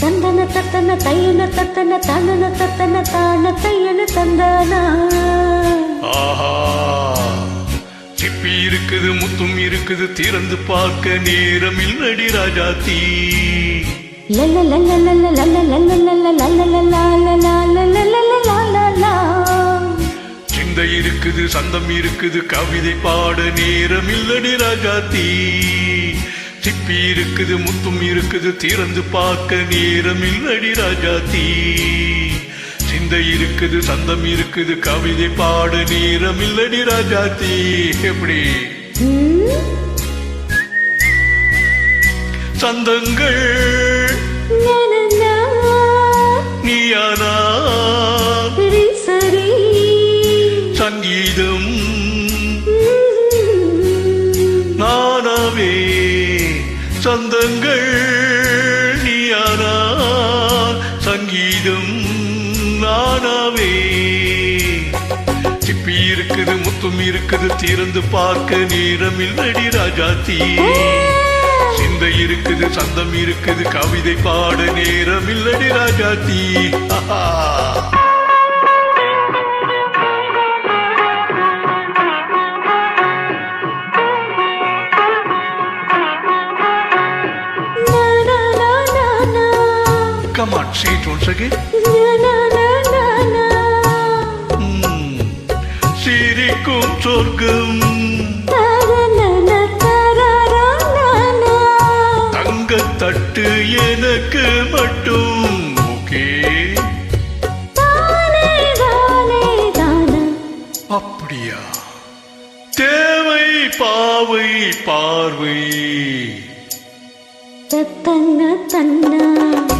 தந்தன தத்தன தையன தத்தன தனன தத்தன தான தையன தந்தானா. ஆஹா, சிப்பி இருக்குது, முத்தும் இருக்குது, திறந்து பார்க்க நேரம் இல்லடி ராஜாத்தி. சிந்தை இருக்குது, சந்தம் இருக்குது, கவிதை பாட நேரம் இல்லடி ராஜாத்தி. சிப்பி இருக்குது, முத்தும் இருக்குது, திறந்து பார்க்க நேரம் இல்லடி ராஜாத்தி. சிந்தை இருக்குது, சந்தம் இருக்குது, கவிதை பாட நேரம் இல்லடி ராஜாத்தி. எப்படி சந்தங்கள் நீயானா சரி சங்கீதம் நானாவே. சந்தங்கள் நீயானா சங்கீதம் நானாவே. சிப்பி இருக்குது, முத்தும் இருக்குது, திறந்து பார்க்க நேரம் இல்லடி ராஜாத்தி. சிந்தை இருக்குது, சந்தம் இருக்குது, கவிதை பாட நேரம் இல்லடி Rajathi. Come on, say it once again. சிரிக்கும் சொர்க்கம் தங்க தட்டு எனக்கு மட்டும். ஓகே, அப்படியா? தேவை பாவை பார்வை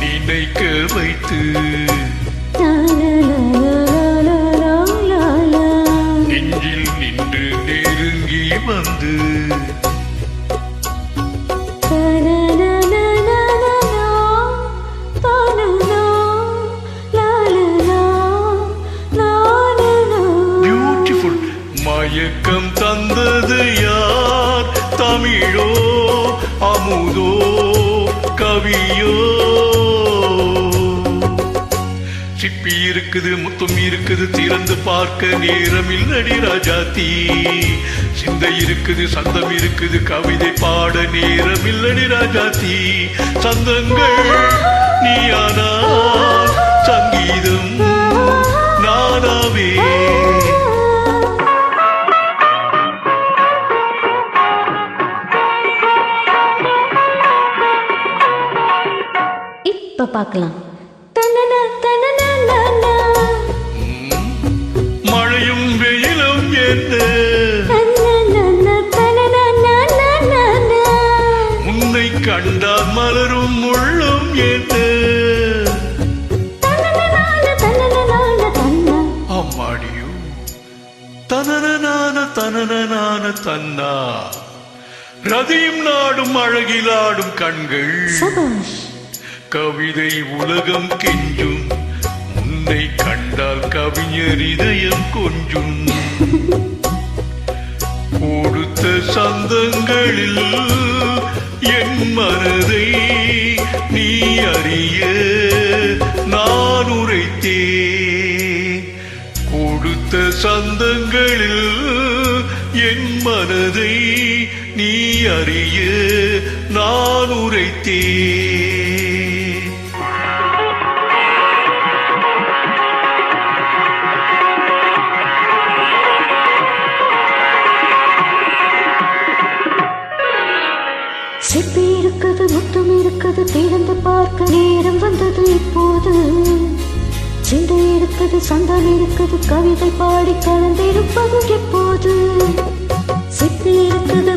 நினைக்க வைத்து நெஞ்சில் நின்று நெருங்கி வந்து பியூட்டிஃபுல். மயக்கம் தந்தது யார்? தமிழோ அமுதோ கவியோ? சிப்பி இருக்குது, முத்தும் இருக்குது, திறந்து பார்க்க நேரம் இல்லடி ராஜாத்தி. சிந்தை இருக்குது, சந்தம் இருக்குது, கவிதை பாட நேரம் இல்லடி ராஜாத்தி. சந்தங்கள் நீயானா சங்கீதம் நானாவே. இப்ப பார்க்கலாம். மழையும் வெயிலும் என்ன உன்னை கண்டால் மலரும் முள்ளும் என்ன? அம்மாடியோ தனன தனன தன்னா. ரதியும் நாடும் அழகிலாடும் கண்கள் கவிதை உலகம் கெஞ்சும். உன்னை கண்டால் கவிஞர் இதயம் கொஞ்சும். கொடுத்த சந்தங்களில் என் மனதை நீ அறிய நான் உரைத்தேன். கொடுத்த சந்தங்களில் என் மனதை நீ அறிய நான் உரைத்தேன். சிப்பி இருக்குது, முத்தம் இருக்குது, திறந்து பார்க்க நேரம் வந்தது இப்போது. சிந்தை இருக்குது, சந்தம் இருக்குது, கவிதை பாடி கலந்திருப்பது எப்போது. சிப்பி இருக்குது,